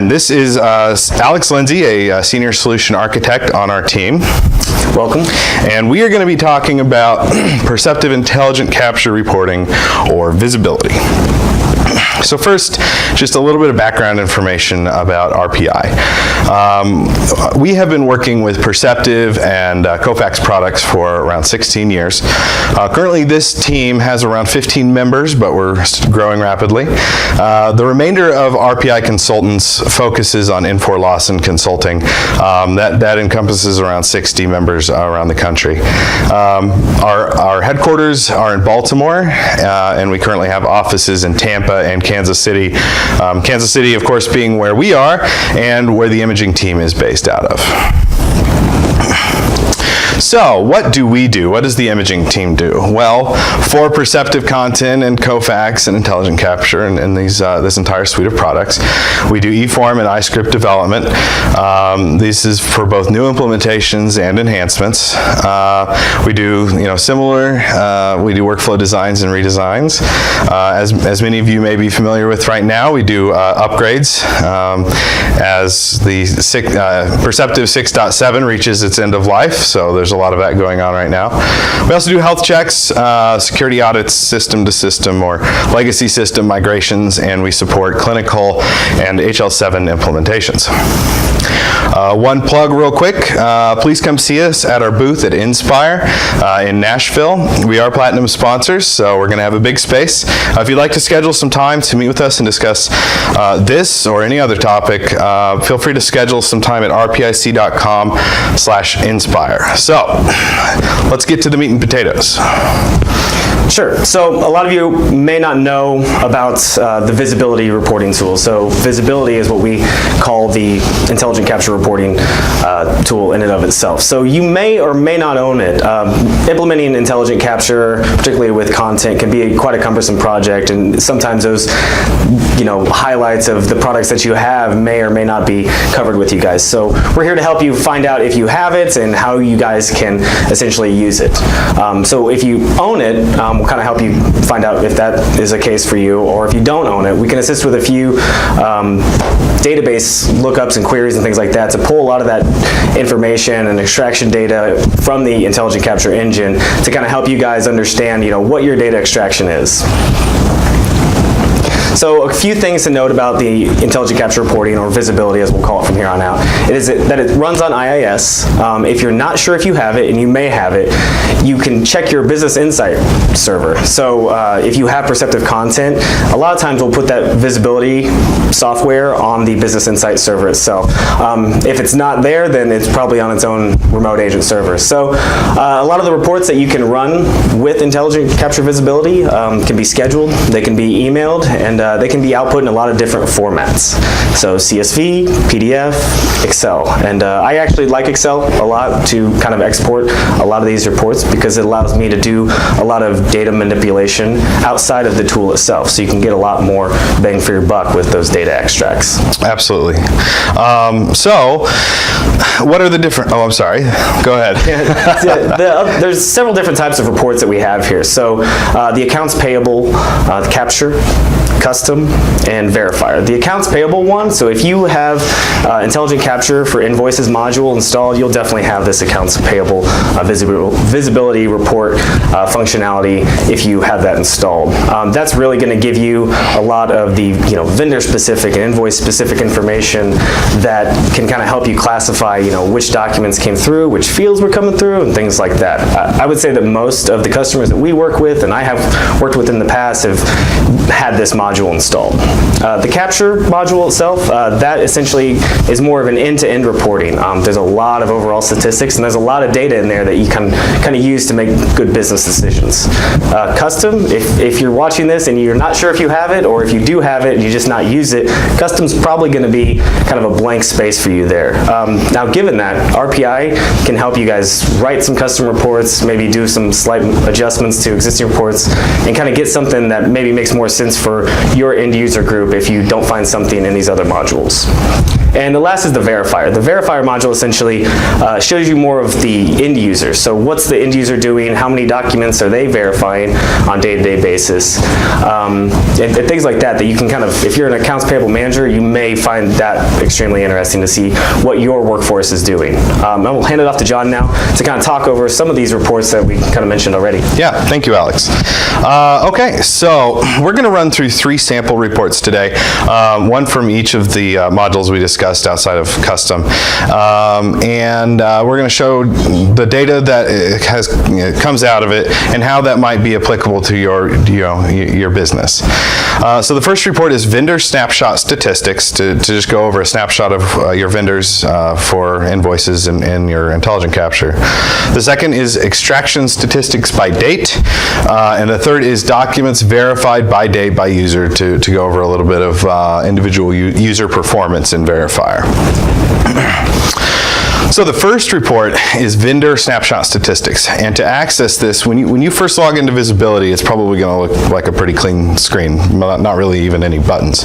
This is Alex Lindsay, a senior solution architect on our team. Welcome. And we are going to be talking about Perceptive Intelligent Capture Reporting, or visibility. So first, just a little bit of background information about RPI. We have been working with Perceptive and Kofax products for around 16 years. Currently, this team has around 15 members, but we're growing rapidly. The remainder of RPI consultants focuses on Infor Lawson consulting. That encompasses around 60 members around the country. Our headquarters are in Baltimore, and we currently have offices in Tampa and Kansas City. Kansas City, of course, being where we are and where the imaging team is based out of. So, what do we do? What does the imaging team do? Well, for Perceptive Content and Kofax and Intelligent Capture and this entire suite of products, we do eForm and iScript development. This is for both new implementations and enhancements. We do, similar. We do workflow designs and redesigns. As many of you may be familiar with right now, we do upgrades as the Perceptive 6.7 reaches its end of life. So there's a lot of that going on right now. We also do health checks, security audits, system to system or legacy system migrations, and we support clinical and HL7 implementations. One plug real quick, please come see us at our booth at Inspire in Nashville. We are Platinum sponsors, so we're going to have a big space. If you'd like to schedule some time to meet with us and discuss this or any other topic, feel free to schedule some time at rpic.com/inspire. So, let's get to the meat and potatoes. Sure. So a lot of you may not know about the visibility reporting tool. So visibility is what we call the intelligent capture reporting tool in and of itself. So you may or may not own it. Implementing intelligent capture, particularly with content, can be quite a cumbersome project, and sometimes those highlights of the products that you have may or may not be covered with you guys. So we're here to help you find out if you have it and how you guys can essentially use it. So if you own it, we'll kind of help you find out if that is a case for you, or if you don't own it, we can assist with a few database lookups and queries and things like that to pull a lot of that information and extraction data from the intelligent capture engine to kind of help you guys understand, what your data extraction is. So a few things to note about the intelligent capture reporting, or visibility as we'll call it from here on out, is that it runs on IIS. If you're not sure if you have it, and you may have it, you can check your Business Insight server. So if you have Perceptive Content, a lot of times we'll put that visibility software on the Business Insight server itself. If it's not there, then it's probably on its own remote agent server. So a lot of the reports that you can run with intelligent capture visibility can be scheduled, they can be emailed, and they can be output in a lot of different formats. So CSV, PDF, Excel. And I actually like Excel a lot to kind of export a lot of these reports because it allows me to do a lot of data manipulation outside of the tool itself. So you can get a lot more bang for your buck with those data extracts. Absolutely. So what are the different, I'm sorry, go ahead. There's several different types of reports that we have here. So the accounts payable, the capture, custom, and verifier. The accounts payable one, so if you have intelligent capture for invoices module installed, you'll definitely have this accounts payable visibility report functionality if you have that installed. That's really going to give you a lot of the vendor specific and invoice specific information that can kind of help you classify which documents came through, which fields were coming through, and things like that. I would say that most of the customers that we work with and I have worked with in the past have had this module installed. The capture module itself, that essentially is more of an end-to-end reporting. There's a lot of overall statistics and there's a lot of data in there that you can kind of use to make good business decisions. Custom, if you're watching this and you're not sure if you have it, or if you do have it and you just not use it, custom's probably going to be kind of a blank space for you there. Now given that, RPI can help you guys write some custom reports, maybe do some slight adjustments to existing reports, and kind of get something that maybe makes more sense for your end user group if you don't find something in these other modules. And the last is the verifier. The verifier module essentially shows you more of the end user. So what's the end user doing? How many documents are they verifying on a day-to-day basis? And things like that you can kind of, if you're an accounts payable manager, you may find that extremely interesting to see what your workforce is doing. I will hand it off to John now to kind of talk over some of these reports that we kind of mentioned already. Yeah, thank you, Alex. Okay, so we're going to run through 3 sample reports today, one from each of the modules we discussed outside of custom, and we're going to show the data that comes out of it and how that might be applicable to your business. So the first report is vendor snapshot statistics, to just go over a snapshot of your vendors for invoices in your intelligent capture. The second is extraction statistics by date, and the third is documents verified by date by user, to go over a little bit of individual user performance in Verifier. So the first report is vendor snapshot statistics, and to access this, when you first log into visibility, it's probably going to look like a pretty clean screen, not really even any buttons.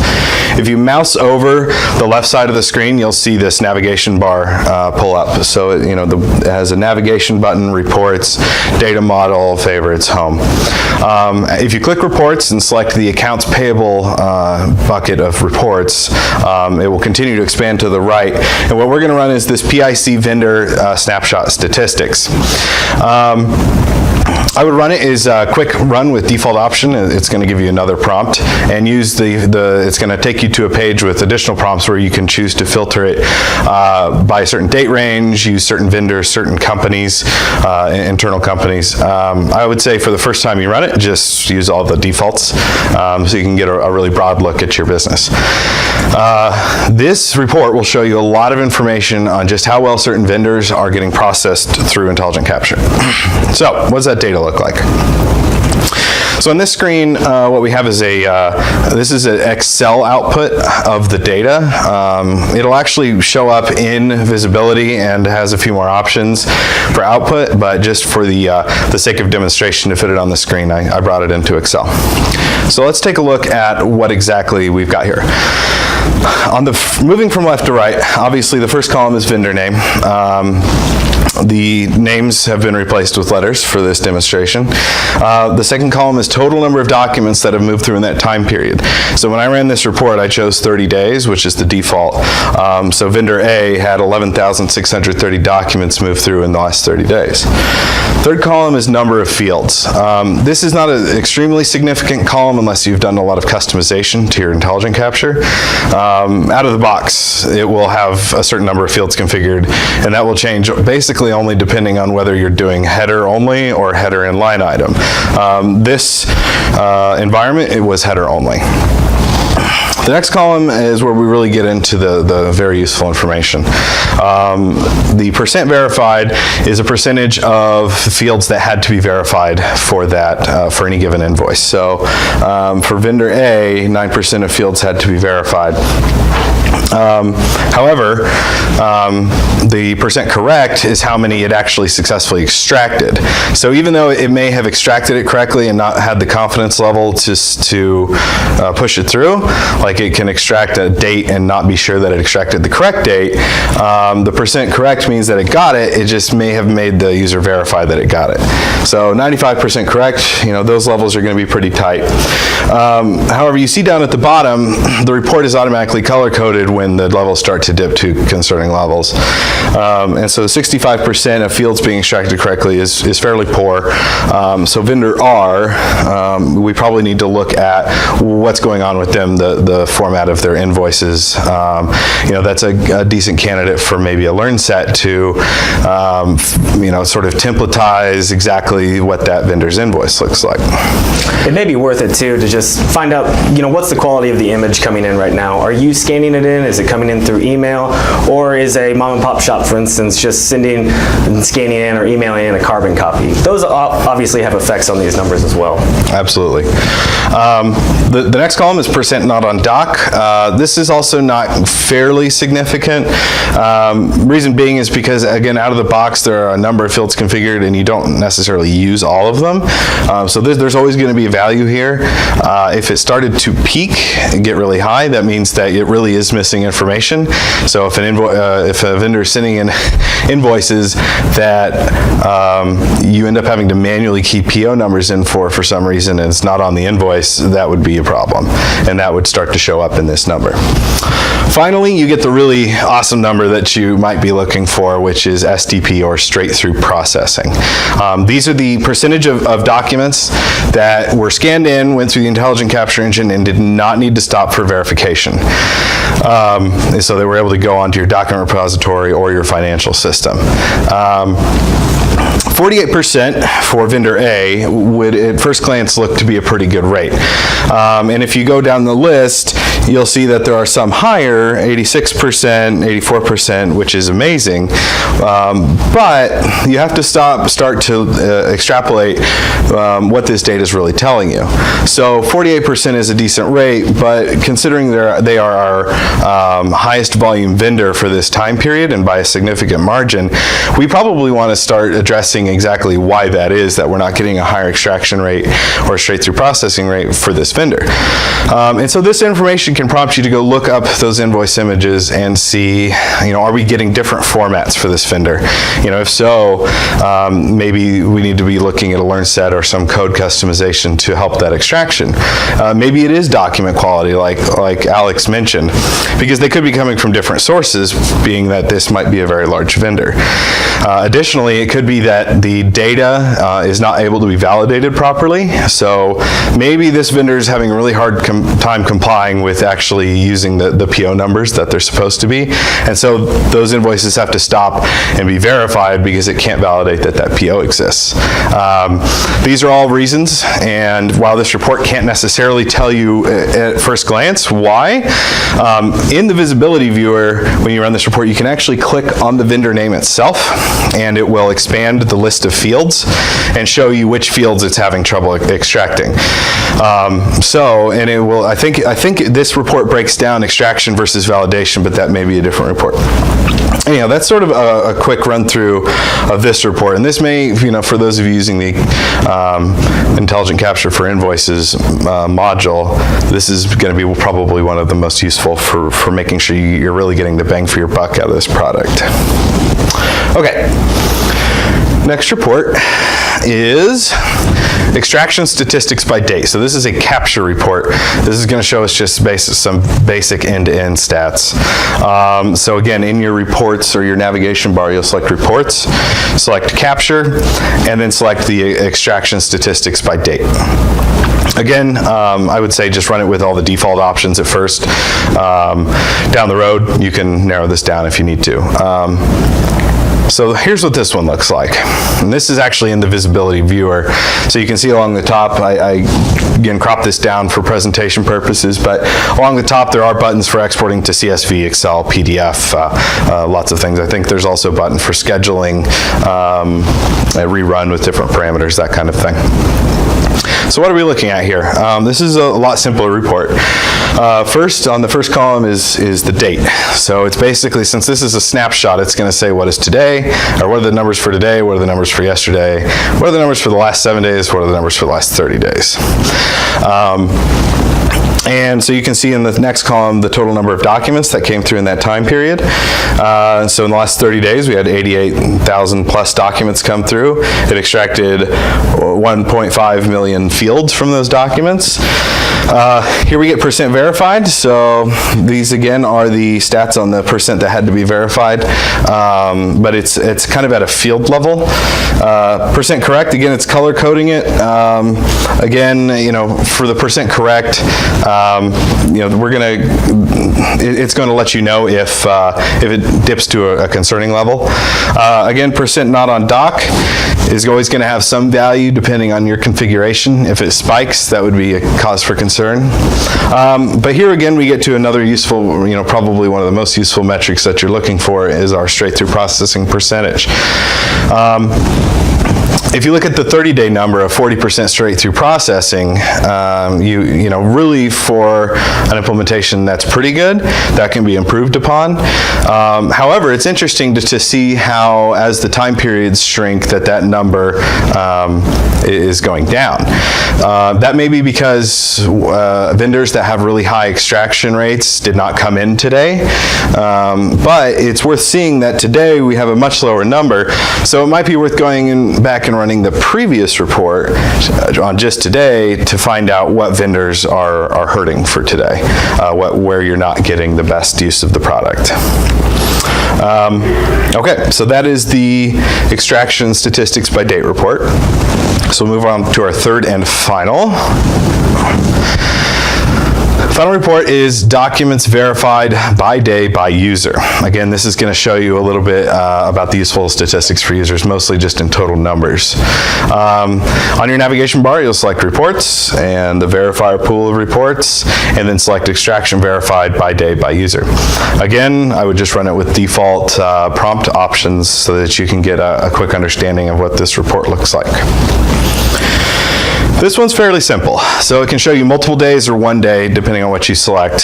If you mouse over the left side of the screen, you'll see this navigation bar pull up. So it has a navigation button, reports, data model, favorites, home. If you click reports and select the accounts payable bucket of reports, it will continue to expand to the right. And what we're going to run is this PIC vendor snapshot statistics. I would run it as a quick run with default option. It's going to give you another prompt, and use it's going to take you to a page with additional prompts where you can choose to filter it by a certain date range, use certain vendors, certain companies, internal companies. I would say for the first time you run it, just use all the defaults so you can get a really broad look at your business. This report will show you a lot of information on just how well certain vendors are getting processed through Intelligent Capture. So, what does that data look like? So on this screen, what we have is this is an Excel output of the data. It'll actually show up in visibility and has a few more options for output, but just for the sake of demonstration to fit it on the screen, I brought it into Excel. So let's take a look at what exactly we've got here. Moving from left to right, obviously the first column is vendor name. The names have been replaced with letters for this demonstration. The second column is total number of documents that have moved through in that time period. So when I ran this report, I chose 30 days, which is the default. So vendor A had 11,630 documents move through in the last 30 days. Third column is number of fields. This is not an extremely significant column unless you've done a lot of customization to your Intelligent Capture. Out of the box, it will have a certain number of fields configured, and that will change basically only depending on whether you're doing header only or header and line item. This environment, it was header only. The next column is where we really get into the very useful information. The percent verified is a percentage of fields that had to be verified for that for any given invoice. So for vendor A, 9% of fields had to be verified. However, the percent correct is how many it actually successfully extracted. So even though it may have extracted it correctly and not had the confidence level to push it through, like it can extract a date and not be sure that it extracted the correct date, the percent correct means that it got it, it just may have made the user verify that it got it. So 95% correct, those levels are going to be pretty tight. However, you see down at the bottom, the report is automatically color-coded when the levels start to dip to concerning levels. And so 65% of fields being extracted correctly is fairly poor. So vendor R, we probably need to look at what's going on with them, the format of their invoices. That's a decent candidate for maybe a learn set to sort of templatize exactly what that vendor's invoice looks like. It may be worth it too to just find out, what's the quality of the image coming in right now? Are you scanning it in? Is it coming in through email? Or is a mom and pop shop, for instance, just sending and scanning in or emailing in a carbon copy? Those obviously have effects on these numbers as well. Absolutely. The next column is percent not on dock. This is also not fairly significant. Reason being is because, again, out of the box, there are a number of fields configured and you don't necessarily use all of them. So there's always going to be a value here. If it started to peak and get really high, that means that it really is missing information. So if a vendor is sending in invoices that you end up having to manually key PO numbers in for some reason and it's not on the invoice, that would be a problem. And that would start to show up in this number. Finally, you get the really awesome number that you might be looking for, which is STP, or straight through processing. These are the percentage of documents that were scanned in, went through the intelligent capture engine, and did not need to stop for verification. So they were able to go onto your document repository or your financial system. 48% for vendor A would at first glance look to be a pretty good rate. And if you go down the list, you'll see that there are some higher, 86%, 84%, which is amazing. But you have to start to extrapolate what this data is really telling you. So 48% is a decent rate, but considering they are our highest volume vendor for this time period, and by a significant margin, we probably want to start addressing exactly why that is, that we're not getting a higher extraction rate or straight through processing rate for this vendor. And so this information can prompt you to go look up those invoice images and see, are we getting different formats for this vendor? If so, maybe we need to be looking at a learn set or some code customization to help that extraction. Maybe it is document quality, like Alex mentioned, because they could be coming from different sources, being that this might be a very large vendor. Additionally, it could be that the data is not able to be validated properly. So maybe this vendor is having a really hard time complying with actually using the PO numbers that they're supposed to be. And so those invoices have to stop and be verified because it can't validate that PO exists. These are all reasons, and while this report can't necessarily tell you at first glance why, in the visibility viewer, when you run this report, you can actually click on the vendor name itself, and it will expand the list of fields and show you which fields it's having trouble extracting. And it will, I think this report breaks down extraction versus validation, but that may be a different report. Anyhow, that's sort of a quick run through of this report, and this may, for those of you using the Intelligent Capture for Invoices module, this is going to be probably one of the most useful for making sure you're really getting the bang for your buck out of this product. Okay, next report is extraction statistics by date. So this is a capture report. This is going to show us just some basic end-to-end stats. So again, in your reports or your navigation bar, you'll select reports, select capture, and then select the extraction statistics by date. Again, I would say just run it with all the default options at first. Down the road, you can narrow this down if you need to. So here's what this one looks like. And this is actually in the visibility viewer. So you can see along the top, I again crop this down for presentation purposes, but along the top there are buttons for exporting to CSV, Excel, PDF, lots of things. I think there's also a button for scheduling, a rerun with different parameters, that kind of thing. So what are we looking at here? This is a lot simpler report. First, on the first column is the date. So it's basically, since this is a snapshot, it's going to say what is today, or what are the numbers for today, what are the numbers for yesterday, what are the numbers for the last 7 days, what are the numbers for the last 30 days. And so you can see in the next column the total number of documents that came through in that time period. So in the last 30 days, we had 88,000 plus documents come through. It extracted 1.5 million fields from those documents. Here we get percent verified. So these again are the stats on the percent that had to be verified, but it's kind of at a field level. Percent correct, again, it's color coding it. Again, for the percent correct, it's going to let you know if it dips to a concerning level. Again, percent not on doc is always going to have some value depending on your configuration. If it spikes, that would be a cause for concern. But here again, we get to another useful, probably one of the most useful metrics that you're looking for is our straight through processing percentage. if you look at the 30-day number of 40% straight-through processing, you know, really for an implementation that's pretty good, that can be improved upon. However, it's interesting to see how, as the time periods shrink, that number is going down. That may be because vendors that have really high extraction rates did not come in today, but it's worth seeing that today we have a much lower number, so it might be worth going back and running the previous report on just today to find out what vendors are hurting for today, where you're not getting the best use of the product. Okay, so that is the extraction statistics by date report. So we'll move on to our third and final. Final report is documents verified by day by user. Again, this is going to show you a little bit about the useful statistics for users, mostly just in total numbers. On your navigation bar, you'll select reports and the verifier pool of reports, and then select extraction verified by day by user. Again, I would just run it with default prompt options so that you can get a quick understanding of what this report looks like. This one's fairly simple. So it can show you multiple days or 1 day, depending on what you select.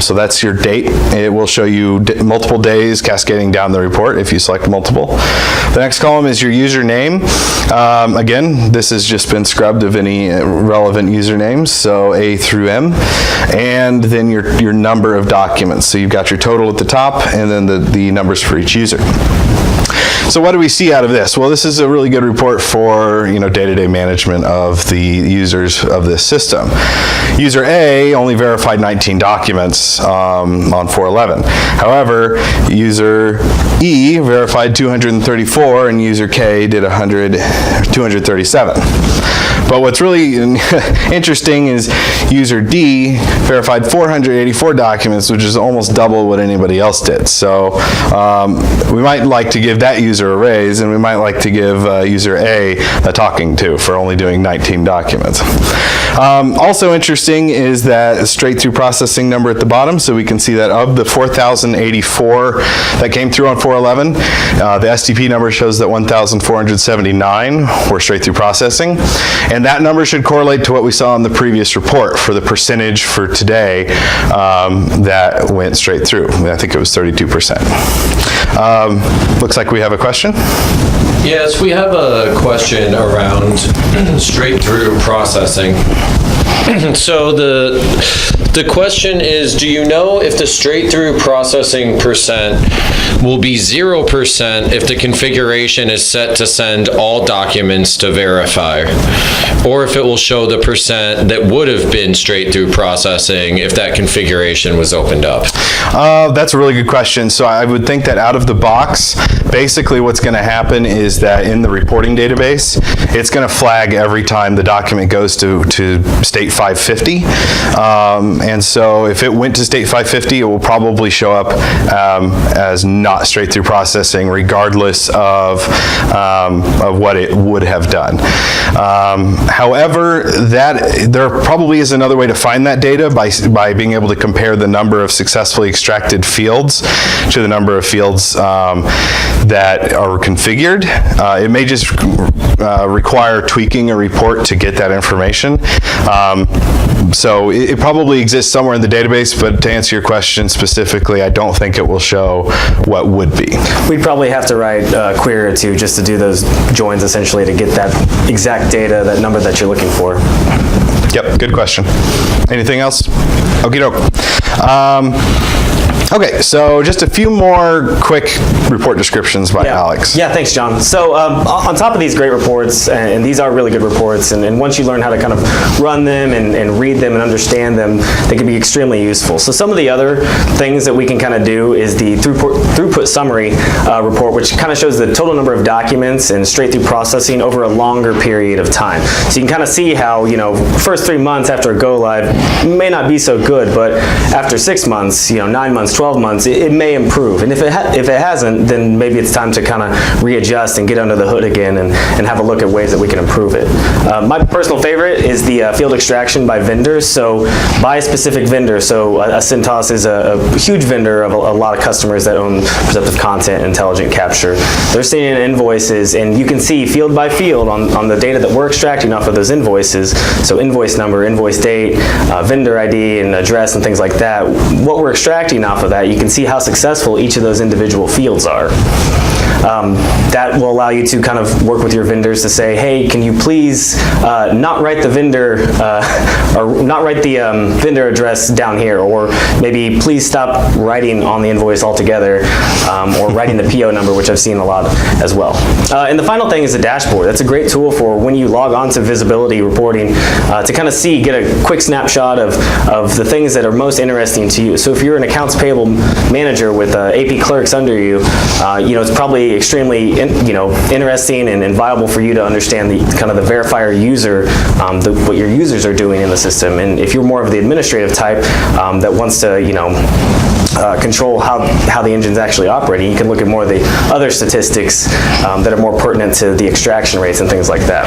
So that's your date. It will show you multiple days cascading down the report if you select multiple. The next column is your username. Again, this has just been scrubbed of any relevant usernames, so A through M. And then your number of documents. So you've got your total at the top, and then the numbers for each user. So what do we see out of this? Well, this is a really good report for, you know, day-to-day management of the users of this system. User A only verified 19 documents on 4/11. However, user E verified 234 and user K did 237. But what's really interesting is user D verified 484 documents, which is almost double what anybody else did. So we might like to give that user a raise, and we might like to give user A a talking to for only doing 19 documents. Also interesting is that straight-through processing number at the bottom, so we can see that of the 4,084 that came through on 4/11, the STP number shows that 1,479 were straight-through processing, and that number should correlate to what we saw in the previous report for the percentage for today that went straight through. I think it was 32%. Looks like we have a question. Yes, we have a question around straight-through processing. So the question is, do you know if the straight-through processing percent will be 0% if the configuration is set to send all documents to verifier, or if it will show the percent that would have been straight-through processing if that configuration was opened up? That's a really good question. So I would think that out of the box, basically what's going to happen is that in the reporting database, it's going to flag every time the document goes to state 550. And so if it went to state 550, it will probably show up as not straight through processing, regardless of what it would have done. However, there probably is another way to find that data by being able to compare the number of successfully extracted fields to the number of fields that are configured. It may just require tweaking a report to get that information. So it probably exists somewhere in the database, but to answer your question specifically, I don't think it will show what would be. We'd probably have to write a query or two just to do those joins essentially to get that exact data, that number that you're looking for. Yep, good question. Anything else? Okie doke. Okay, so just a few more quick report descriptions by Alex. Yeah, thanks, John. So on top of these great reports, and these are really good reports, and once you learn how to kind of run them and read them and understand them, they can be extremely useful. So some of the other things that we can kind of do is the throughput summary report, which kind of shows the total number of documents and straight-through processing over a longer period of time. So you can kind of see how, you know, first 3 months after a go live may not be so good, but after 6 months, you know, 9 months, 12 months, it may improve. And if it hasn't, then maybe it's time to kind of readjust and get under the hood again and have a look at ways that we can improve it. My personal favorite is the field extraction by vendors. So by a specific vendor. So Cintas is a huge vendor of a lot of customers that own Perceptive Content, Intelligent Capture. They're sending in invoices, and you can see field by field on the data that we're extracting off of those invoices. So invoice number, invoice date, vendor ID, and address, and things like that. What we're extracting off of that, you can see how successful each of those individual fields are. That will allow you to kind of work with your vendors to say, hey, can you please not write the vendor or not write the vendor address down here, or maybe please stop writing on the invoice altogether, or writing the PO number, which I've seen a lot as well. And the final thing is the dashboard. That's a great tool for when you log on to visibility reporting to kind of get a quick snapshot of the things that are most interesting to you. So if you're an accounts payable manager with AP clerks under you, it's probably extremely interesting and viable for you to understand the kind of the verifier user, what your users are doing in the system. And if you're more of the administrative type that wants to control how the engine's actually operating, you can look at more of the other statistics that are more pertinent to the extraction rates and things like that.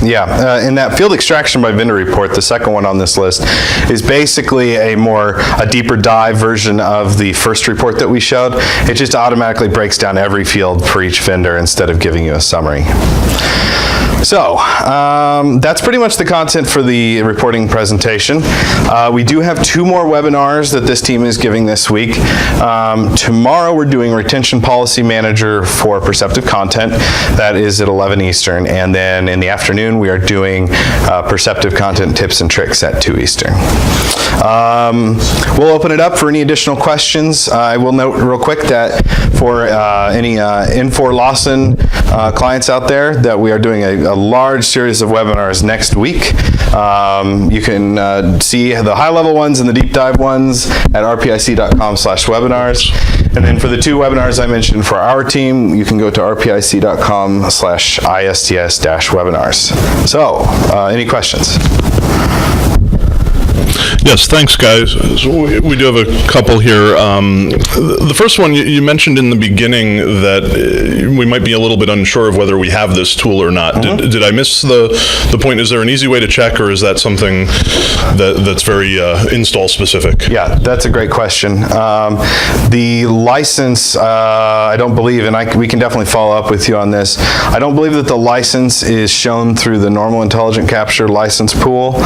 Yeah, in that field extraction by vendor report, the second one on this list is basically a deeper dive version of the first report that we showed. It just automatically breaks down every field for each vendor instead of giving you a summary. So that's pretty much the content for the reporting presentation. We do have 2 more webinars that this team is giving this week. Tomorrow we're doing Retention Policy Manager for Perceptive Content. That is at 11 Eastern. And then in the afternoon we are doing Perceptive Content Tips and Tricks at 2 Eastern. We'll open it up for any additional questions. I will note real quick that for any Infor Lawson clients out there, that we are doing a large series of webinars next week. You can see the high-level ones and the deep dive ones at rpic.com/webinars. And then for the 2 webinars I mentioned for our team, you can go to rpic.com/ists-webinars. So, any questions? Yes, thanks, guys. So we do have a couple here. The first one, you mentioned in the beginning that we might be a little bit unsure of whether we have this tool or not. Mm-hmm. Did I miss the point? Is there an easy way to check, or is that something that's very install specific? Yeah, that's a great question. The license, I don't believe, and we can definitely follow up with you on this, I don't believe that the license is shown through the normal Intelligent Capture license pool.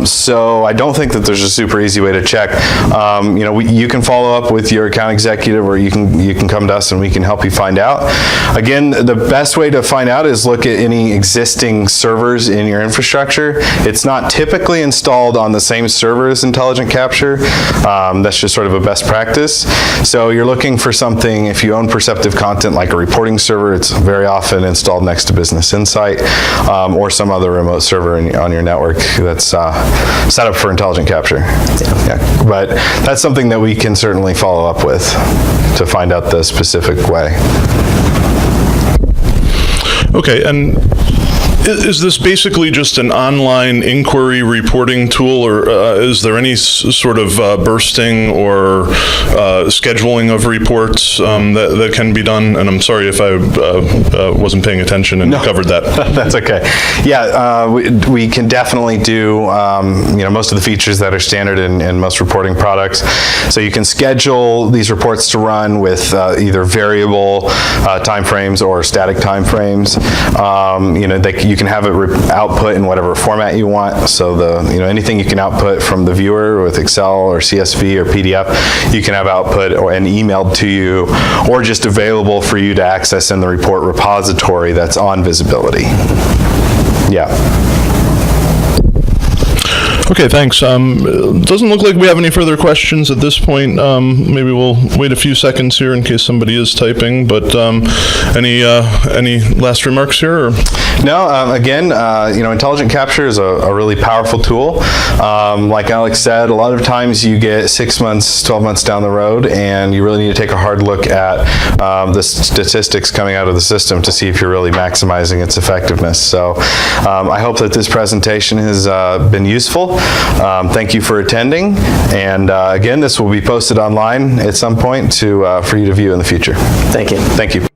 So I don't think that there's a super easy way to check. You can follow up with your account executive, or you can come to us and we can help you find out. Again, the best way to find out is look at any existing servers in your infrastructure. It's not typically installed on the same server as Intelligent Capture. That's just sort of a best practice. So you're looking for something, if you own Perceptive Content, like a reporting server, it's very often installed next to Business Insight, or some other remote server on your network that's set up for Intelligent Capture. Yeah. But that's something that we can certainly follow up with to find out the specific way. Okay, and is this basically just an online inquiry reporting tool, or is there any sort of bursting or scheduling of reports that can be done? And I'm sorry if I wasn't paying attention and covered that. That's okay. Yeah, we can definitely do most of the features that are standard in most reporting products. So you can schedule these reports to run with either variable timeframes or static timeframes. You can have it output in whatever format you want. So anything you can output from the viewer with Excel or CSV or PDF, you can have output and emailed to you, or just available for you to access in the report repository that's on visibility. Yeah. Okay, thanks. Doesn't look like we have any further questions at this point. Maybe we'll wait a few seconds here in case somebody is typing, but any last remarks here? Or? No, again, Intelligent Capture is a really powerful tool. Like Alex said, a lot of times you get 6 months, 12 months down the road, and you really need to take a hard look at the statistics coming out of the system to see if you're really maximizing its effectiveness. So I hope that this presentation has been useful. Thank you for attending, and again, this will be posted online at some point for you to view in the future. Thank you. Thank you.